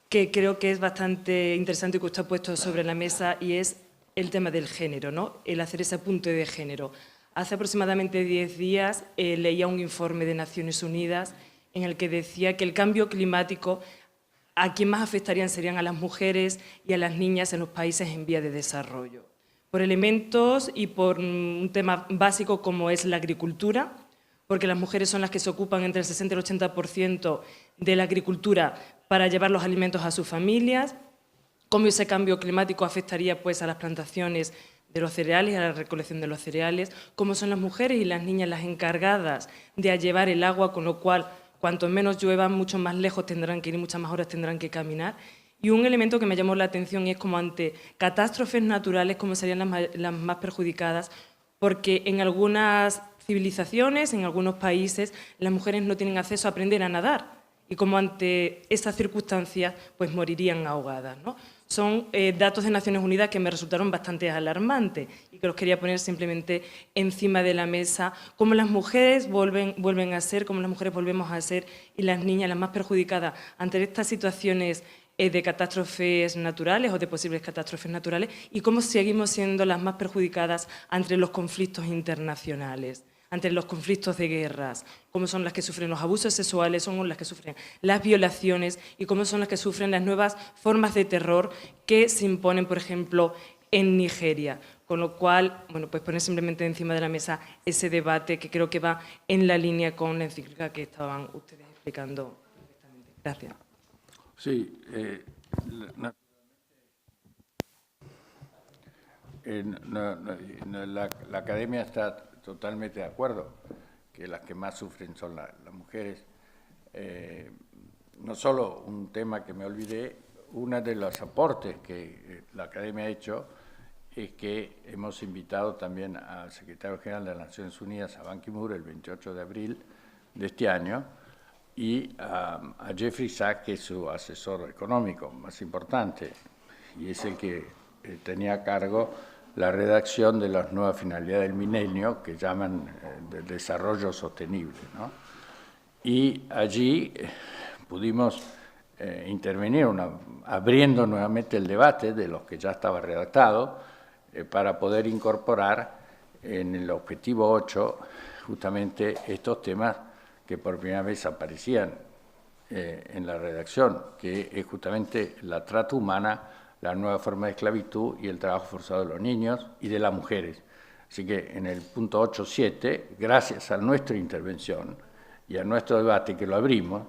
que creo que es bastante interesante y que usted ha puesto sobre la mesa, y es el tema del género, ¿no? El hacer ese apunte de género. Hace aproximadamente 10 días leía un informe de Naciones Unidas en el que decía que el cambio climático a quien más afectarían serían a las mujeres y a las niñas en los países en vía de desarrollo, por elementos y por un tema básico como es la agricultura, porque las mujeres son las que se ocupan entre el 60 y el 80% de la agricultura para llevar los alimentos a sus familias, cómo ese cambio climático afectaría pues, a las plantaciones de los cereales, a la recolección de los cereales, cómo son las mujeres y las niñas las encargadas de llevar el agua, con lo cual, cuanto menos llueva, mucho más lejos tendrán que ir y muchas más horas tendrán que caminar. Y un elemento que me llamó la atención es como ante catástrofes naturales, cómo serían las más perjudicadas, porque en algunas civilizaciones, en algunos países, las mujeres no tienen acceso a aprender a nadar y como ante esas circunstancias pues morirían ahogadas, ¿no? Son datos de Naciones Unidas que me resultaron bastante alarmantes y que los quería poner simplemente encima de la mesa, cómo las mujeres vuelven a ser, cómo las mujeres volvemos a ser y las niñas las más perjudicadas ante estas situaciones de catástrofes naturales o de posibles catástrofes naturales y cómo seguimos siendo las más perjudicadas ante los conflictos internacionales, ante los conflictos de guerras, cómo son las que sufren los abusos sexuales, son las que sufren las violaciones y cómo son las que sufren las nuevas formas de terror que se imponen, por ejemplo, en Nigeria. Con lo cual, bueno, pues poner simplemente encima de la mesa ese debate que creo que va en la línea con la encíclica que estaban ustedes explicando perfectamente. Gracias. Sí, la academia está totalmente de acuerdo que las que más sufren son las mujeres. No solo un tema que me olvidé, uno de los aportes que la academia ha hecho es que hemos invitado también al secretario general de las Naciones Unidas, a Ban Ki-moon, el 28 de abril de este año, y a Jeffrey Sachs, que es su asesor económico más importante, y es el que tenía a cargo la redacción de las nuevas finalidades del milenio, que llaman del desarrollo sostenible, ¿no? Y allí pudimos intervenir, abriendo nuevamente el debate de los que ya estaba redactado, para poder incorporar en el objetivo 8 justamente estos temas que por primera vez aparecían en la redacción, que es justamente la trata humana, la nueva forma de esclavitud y el trabajo forzado de los niños y de las mujeres. Así que en el punto 8.7, gracias a nuestra intervención y a nuestro debate que lo abrimos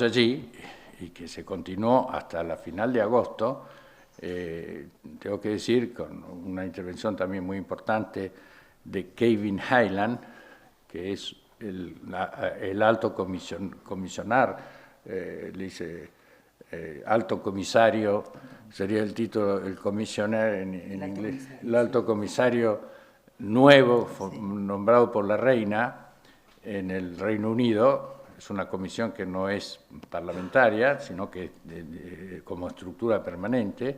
allí y que se continuó hasta la final de agosto, tengo que decir, con una intervención también muy importante de Kevin Highland, que es el alto comisionar, le dice alto comisario, sería el título, el comisionar en inglés, el alto comisario nuevo, nombrado por la reina en el Reino Unido. Es una comisión que no es parlamentaria, sino que como estructura permanente,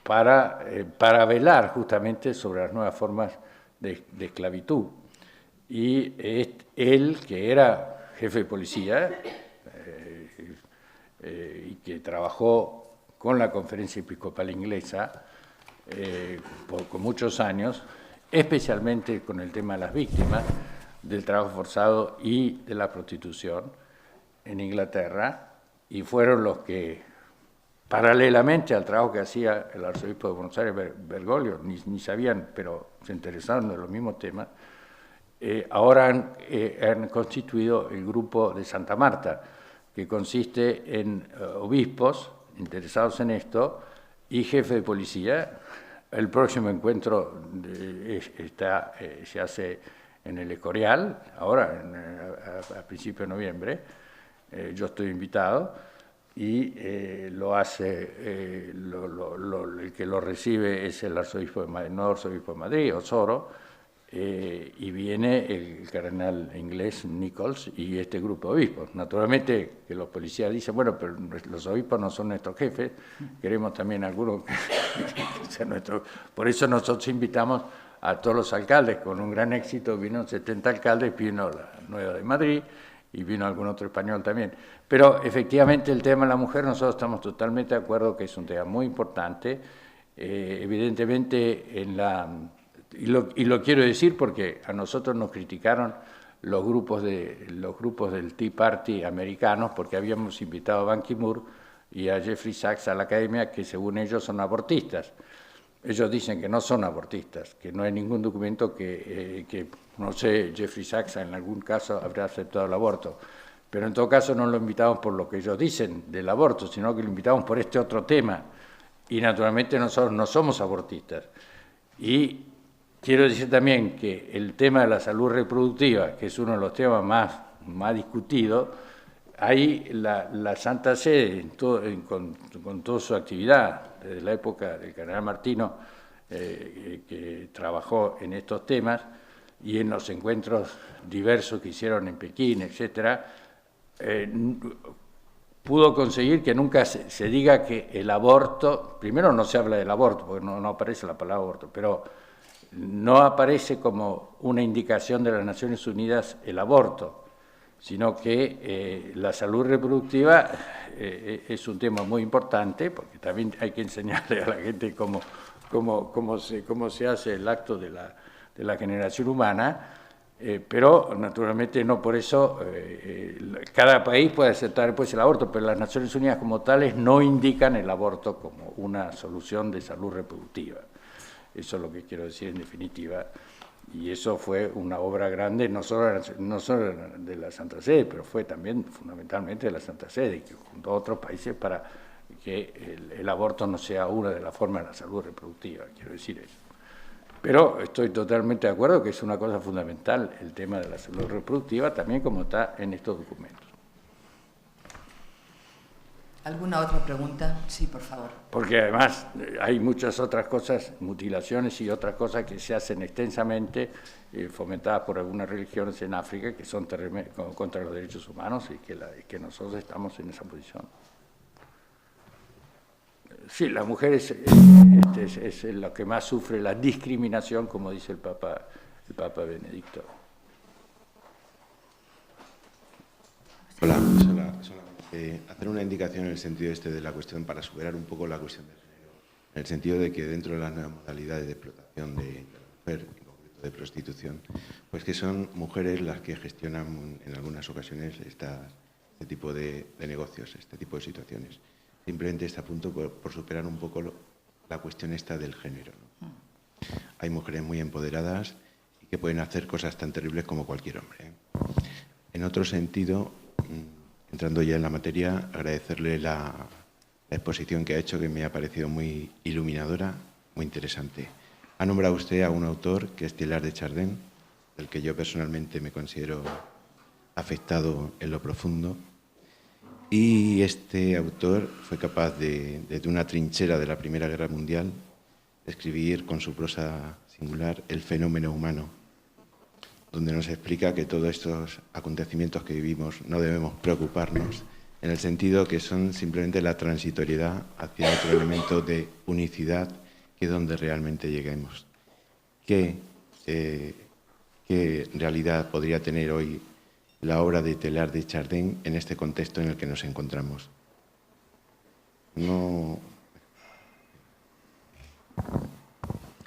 para velar justamente sobre las nuevas formas de esclavitud. Y él, que era jefe de policía y que trabajó con la Conferencia Episcopal Inglesa por muchos años, especialmente con el tema de las víctimas del trabajo forzado y de la prostitución en Inglaterra, y fueron los que, paralelamente al trabajo que hacía el arzobispo de Buenos Aires, Bergoglio, ni sabían, pero se interesaron de los mismos temas, ahora han constituido el grupo de Santa Marta, que consiste en obispos interesados en esto y jefe de policía. El próximo encuentro se hace en el Escorial, ahora a principios de noviembre. Yo estoy invitado y lo hace, el que lo recibe es el arzobispo de nuevo arzobispo de Madrid, Osoro, y viene el cardenal inglés Nichols y este grupo de obispos. Naturalmente que los policías dicen, bueno, pero los obispos no son nuestros jefes, queremos también algunos que sean nuestros. Por eso nosotros invitamos a todos los alcaldes, con un gran éxito, vino 70 alcaldes, vino la Nueva de Madrid, y vino algún otro español también. Pero efectivamente el tema de la mujer, nosotros estamos totalmente de acuerdo que es un tema muy importante. Evidentemente, y lo quiero decir porque a nosotros nos criticaron los grupos del Tea Party americanos porque habíamos invitado a Ban Ki-moon y a Jeffrey Sachs a la academia, que según ellos son abortistas. Ellos dicen que no son abortistas, que no hay ningún documento que no sé, Jeffrey Sachs en algún caso habrá aceptado el aborto, pero en todo caso no lo invitamos por lo que ellos dicen del aborto, sino que lo invitamos por este otro tema. Y naturalmente nosotros no somos abortistas. Y quiero decir también que el tema de la salud reproductiva, que es uno de los temas más discutidos, ahí la Santa Sede, con toda su actividad, desde la época del cardenal Martino, que trabajó en estos temas, y en los encuentros diversos que hicieron en Pekín, etcétera, pudo conseguir que nunca se diga que el aborto, primero no se habla del aborto, porque no aparece la palabra aborto, pero no aparece como una indicación de las Naciones Unidas el aborto, sino que la salud reproductiva es un tema muy importante, porque también hay que enseñarle a la gente cómo se hace el acto de la generación humana, pero naturalmente no por eso cada país puede aceptar pues el aborto, pero las Naciones Unidas como tales no indican el aborto como una solución de salud reproductiva. Eso es lo que quiero decir en definitiva. Y eso fue una obra grande, no solo de la Santa Sede, pero fue también fundamentalmente de la Santa Sede, que junto a otros países para que el aborto no sea una de las formas de la salud reproductiva, quiero decir eso. Pero estoy totalmente de acuerdo que es una cosa fundamental el tema de la salud reproductiva, también como está en estos documentos. ¿Alguna otra pregunta? Sí, por favor. Porque además hay muchas otras cosas, mutilaciones y otras cosas que se hacen extensamente, fomentadas por algunas religiones en África, que son contra los derechos humanos y que nosotros estamos en esa posición. Sí, la mujer es lo que más sufre la discriminación, como dice el Papa Benedicto. Hola. Hacer una indicación en el sentido de la cuestión, para superar un poco la cuestión del género, en el sentido de que dentro de las nuevas modalidades de explotación de la mujer, en concreto de prostitución, pues que son mujeres las que gestionan en algunas ocasiones este tipo de negocios, este tipo de situaciones. Simplemente está a punto por superar un poco la cuestión esta del género, ¿no? Hay mujeres muy empoderadas y que pueden hacer cosas tan terribles como cualquier hombre, ¿eh? En otro sentido, entrando ya en la materia, agradecerle la exposición que ha hecho, que me ha parecido muy iluminadora, muy interesante. Ha nombrado usted a un autor que es Teilhard de Chardin, del que yo personalmente me considero afectado en lo profundo. Y este autor fue capaz desde una trinchera de la Primera Guerra Mundial, de escribir con su prosa singular El fenómeno humano, donde nos explica que todos estos acontecimientos que vivimos no debemos preocuparnos, en el sentido que son simplemente la transitoriedad hacia otro elemento de unicidad, que es donde realmente lleguemos. ¿Qué realidad podría tener hoy la obra de Teilhard de Chardin en este contexto en el que nos encontramos? No.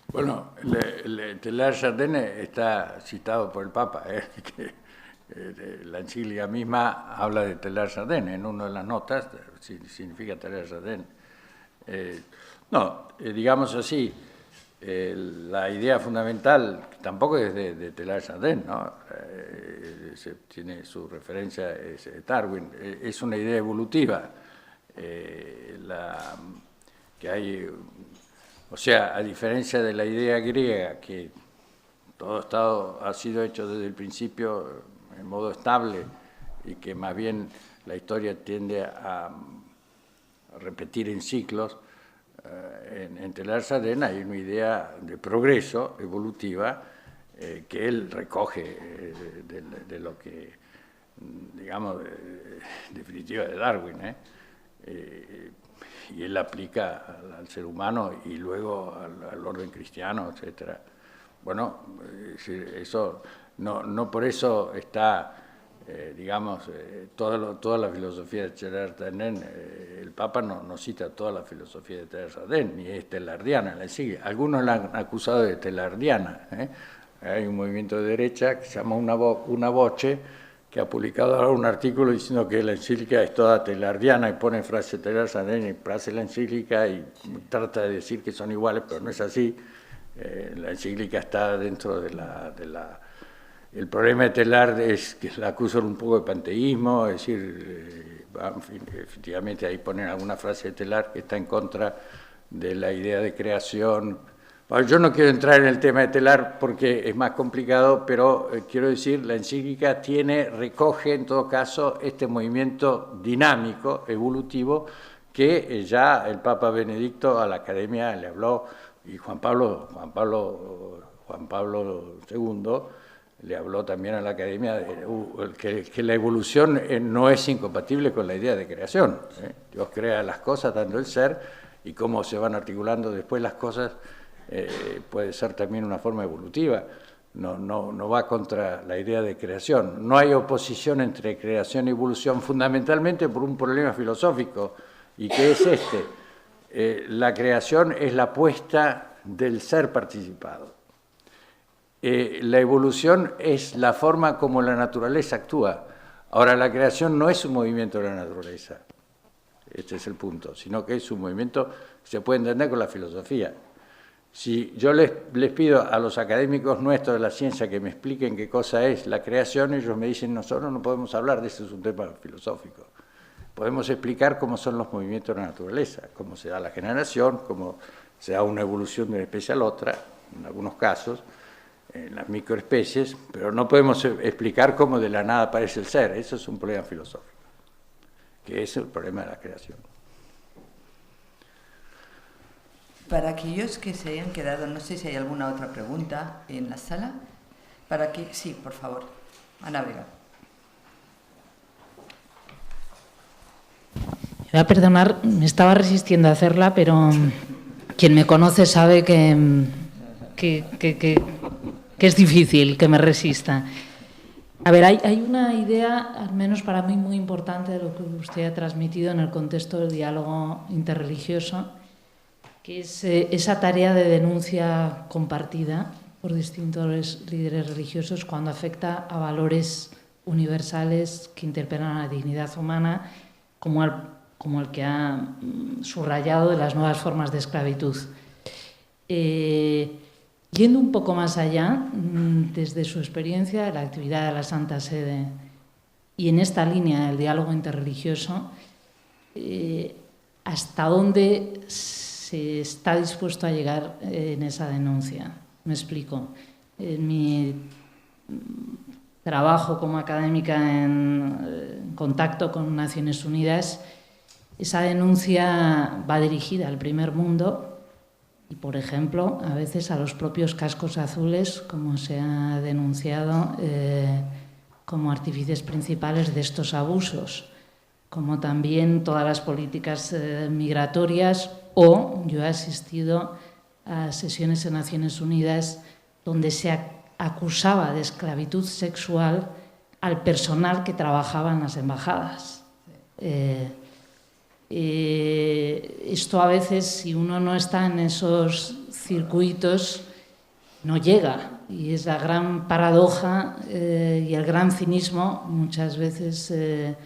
Bueno, Teilhard de Chardin está citado por el Papa, la encíclica misma habla de Teilhard de Chardin, en una de las notas significa Teilhard de Chardin. Digamos así, la idea fundamental tampoco es de Teilhard de Chardin, ¿no? Tiene su referencia, es Darwin, es una idea evolutiva, que hay. O sea, a diferencia de la idea griega, que todo Estado ha sido hecho desde el principio en modo estable y que más bien la historia tiende a repetir en ciclos, en Teilhard de Chardin hay una idea de progreso evolutiva que él recoge de lo que, digamos, definitiva de Darwin, y él aplica al ser humano y luego al orden cristiano, etc. Bueno, eso no por eso está digamos, toda la filosofía de Teilhard de Chardin, el Papa no cita toda la filosofía de Teilhard de Chardin, ni es teilhardiana, la sigue. Algunos la han acusado de teilhardiana. Hay un movimiento de derecha que se llama Una Voce, que ha publicado ahora un artículo diciendo que la encíclica es toda teilhardiana y pone frase de Teilhard de Chardin y frase de la encíclica y trata de decir que son iguales, pero no es así. La encíclica está dentro de la el problema de Teilhard es que la acusan un poco de panteísmo, es decir, efectivamente ahí ponen alguna frase de Teilhard que está en contra de la idea de creación. Bueno, yo no quiero entrar en el tema de Teilhard porque es más complicado, pero quiero decir, la encíclica recoge en todo caso este movimiento dinámico, evolutivo, que ya el Papa Benedicto a la Academia le habló, y Juan Pablo II le habló también a la Academia de que la evolución no es incompatible con la idea de creación. Dios crea las cosas dando el ser, y cómo se van articulando después las cosas puede ser también una forma evolutiva. No va contra la idea de creación. No hay oposición entre creación y evolución, fundamentalmente por un problema filosófico, y que es la creación es la puesta del ser participado. La evolución es la forma como la naturaleza actúa. Ahora, la creación no es un movimiento de la naturaleza, este es el punto, sino que es un movimiento que se puede entender con la filosofía. Si yo les pido a los académicos nuestros de la ciencia que me expliquen qué cosa es la creación, ellos me dicen, nosotros no podemos hablar de eso, es un tema filosófico. Podemos explicar cómo son los movimientos de la naturaleza, cómo se da la generación, cómo se da una evolución de una especie a la otra, en algunos casos, en las microespecies, pero no podemos explicar cómo de la nada aparece el ser. Eso es un problema filosófico, que es el problema de la creación. Para aquellos que se hayan quedado, no sé si hay alguna otra pregunta en la sala. Sí, por favor, Ana Vega. Me voy a perdonar, me estaba resistiendo a hacerla, pero quien me conoce sabe que es difícil que me resista. A ver, hay una idea, al menos para mí, muy importante de lo que usted ha transmitido en el contexto del diálogo interreligioso, que es esa tarea de denuncia compartida por distintos líderes religiosos cuando afecta a valores universales que interpelan a la dignidad humana, como el que ha subrayado de las nuevas formas de esclavitud. Yendo un poco más allá, desde su experiencia de la actividad de la Santa Sede y en esta línea del diálogo interreligioso, ¿hasta dónde se está dispuesto a llegar en esa denuncia? Me explico. En mi trabajo como académica en contacto con Naciones Unidas, esa denuncia va dirigida al primer mundo y, por ejemplo, a veces a los propios cascos azules, como se ha denunciado, como artífices principales de estos abusos, como también todas las políticas migratorias, o yo he asistido a sesiones en Naciones Unidas donde se acusaba de esclavitud sexual al personal que trabajaba en las embajadas. Esto a veces, si uno no está en esos circuitos, no llega. Y es la gran paradoja y el gran cinismo, muchas veces, de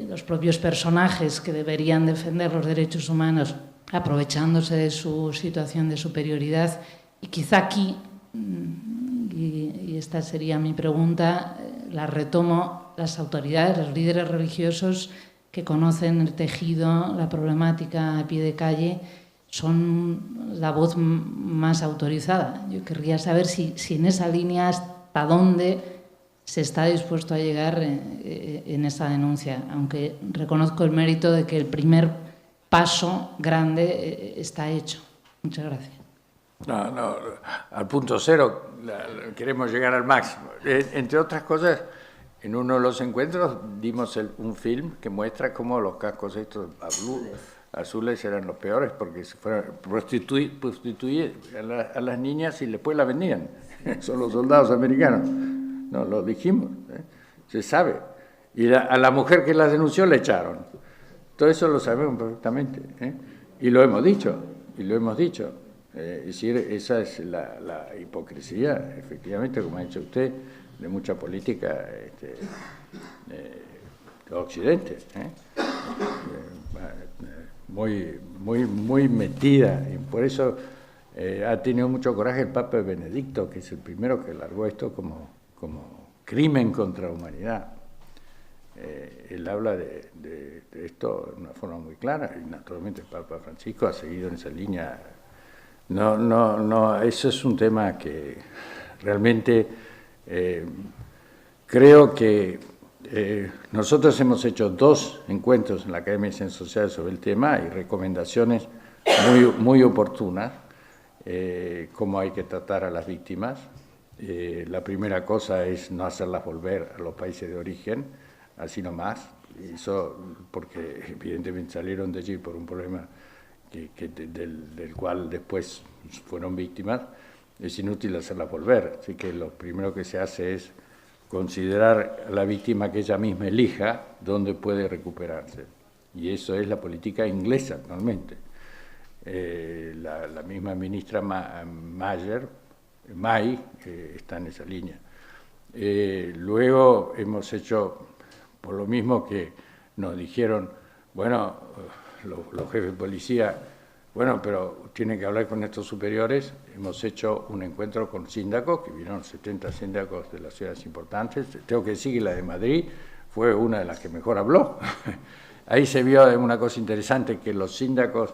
los propios personajes que deberían defender los derechos humanos, aprovechándose de su situación de superioridad. Y quizá aquí, y esta sería mi pregunta, la retomo, las autoridades, los líderes religiosos que conocen el tejido, la problemática a pie de calle, son la voz más autorizada. Yo querría saber si en esa línea hasta dónde se está dispuesto a llegar en esa denuncia, aunque reconozco el mérito de que el primer paso grande está hecho. Muchas gracias. No, al punto cero queremos llegar al máximo. Entre otras cosas, en uno de los encuentros dimos un film que muestra cómo los cascos estos azules eran los peores porque se fueron prostituir a las niñas y después las vendían. Son los soldados americanos. no, lo dijimos, se sabe. Y a la mujer que la denunció le echaron. Todo eso lo sabemos perfectamente, y lo hemos dicho, es decir, esa es la hipocresía, efectivamente, como ha dicho usted, de mucha política de Occidente, muy metida, y por eso ha tenido mucho coraje el Papa Benedicto, que es el primero que largó esto como crimen contra la humanidad. Él habla de esto de una forma muy clara, y naturalmente el Papa Francisco ha seguido en esa línea. No, eso es un tema que realmente creo que nosotros hemos hecho 2 encuentros en la Academia de Ciencias Sociales sobre el tema y recomendaciones muy oportunas, cómo hay que tratar a las víctimas. La primera cosa es no hacerlas volver a los países de origen, así nomás, eso porque evidentemente salieron de allí por un problema del cual después fueron víctimas. Es inútil hacerlas volver, así que lo primero que se hace es considerar a la víctima que ella misma elija dónde puede recuperarse, y eso es la política inglesa actualmente. La misma ministra May está en esa línea. Luego hemos hecho, por lo mismo que nos dijeron, bueno, los jefes de policía, bueno, pero tienen que hablar con estos superiores. Hemos hecho un encuentro con síndacos, que vinieron 70 síndacos de las ciudades importantes. Tengo que decir que la de Madrid fue una de las que mejor habló. Ahí se vio una cosa interesante, que los síndacos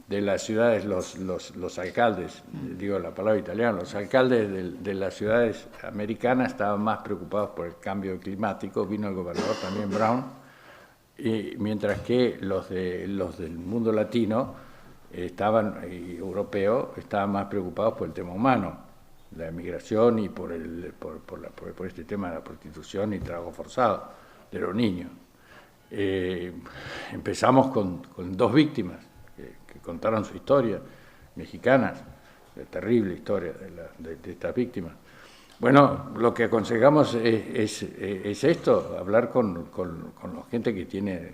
de las ciudades, los alcaldes, digo la palabra italiana, los alcaldes de las ciudades americanas estaban más preocupados por el cambio climático. Vino el gobernador también, Brown, y mientras que los del mundo latino y europeo estaban más preocupados por el tema humano, la emigración, y por este tema de la prostitución y trabajo forzado de los niños. Empezamos con 2 víctimas que contaron su historia, mexicanas, la terrible historia de estas víctimas. Bueno, lo que aconsejamos es esto, hablar con la gente que tiene,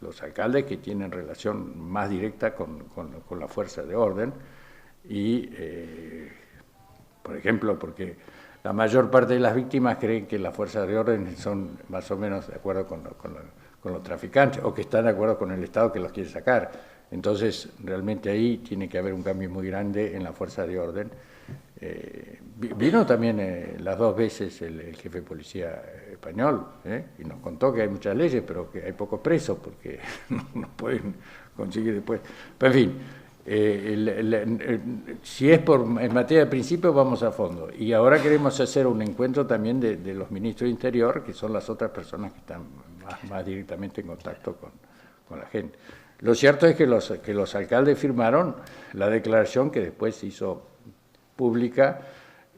los alcaldes que tienen relación más directa con la fuerza de orden, y, por ejemplo, porque la mayor parte de las víctimas creen que las fuerzas de orden son más o menos de acuerdo con los traficantes, o que están de acuerdo con el Estado que los quiere sacar. Entonces, realmente ahí tiene que haber un cambio muy grande en la fuerza de orden. Vino también las 2 veces el jefe de policía español, y nos contó que hay muchas leyes, pero que hay pocos presos, porque no pueden conseguir después. Pero en fin, si es en materia de principios, vamos a fondo. Y ahora queremos hacer un encuentro también de los ministros de Interior, que son las otras personas que están más directamente en contacto con la gente. Lo cierto es que los alcaldes firmaron la declaración que después se hizo pública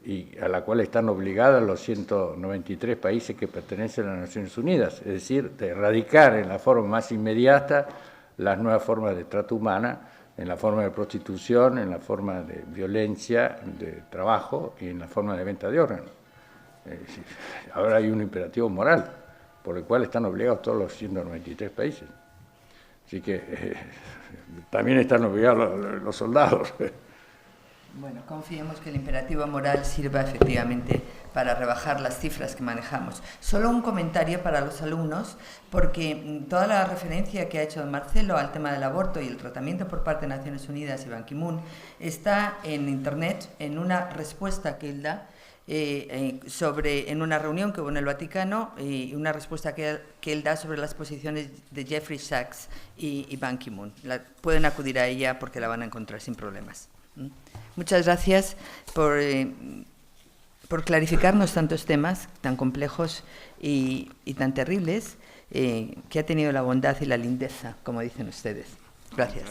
y a la cual están obligados los 193 países que pertenecen a las Naciones Unidas, es decir, de erradicar en la forma más inmediata las nuevas formas de trato humana, en la forma de prostitución, en la forma de violencia, de trabajo y en la forma de venta de órganos. Es decir, ahora hay un imperativo moral por el cual están obligados todos los 193 países. Así que también están obligados los soldados. Bueno, confiemos que el imperativo moral sirva efectivamente para rebajar las cifras que manejamos. Solo un comentario para los alumnos, porque toda la referencia que ha hecho don Marcelo al tema del aborto y el tratamiento por parte de Naciones Unidas y Ban Ki-moon está en Internet, en una respuesta que él da en una reunión que hubo en el Vaticano, y una respuesta que él da sobre las posiciones de Jeffrey Sachs y Ban Ki-moon. Pueden acudir a ella porque la van a encontrar sin problemas. Muchas gracias por clarificarnos tantos temas tan complejos y tan terribles, que ha tenido la bondad y la lindeza, como dicen ustedes. Gracias.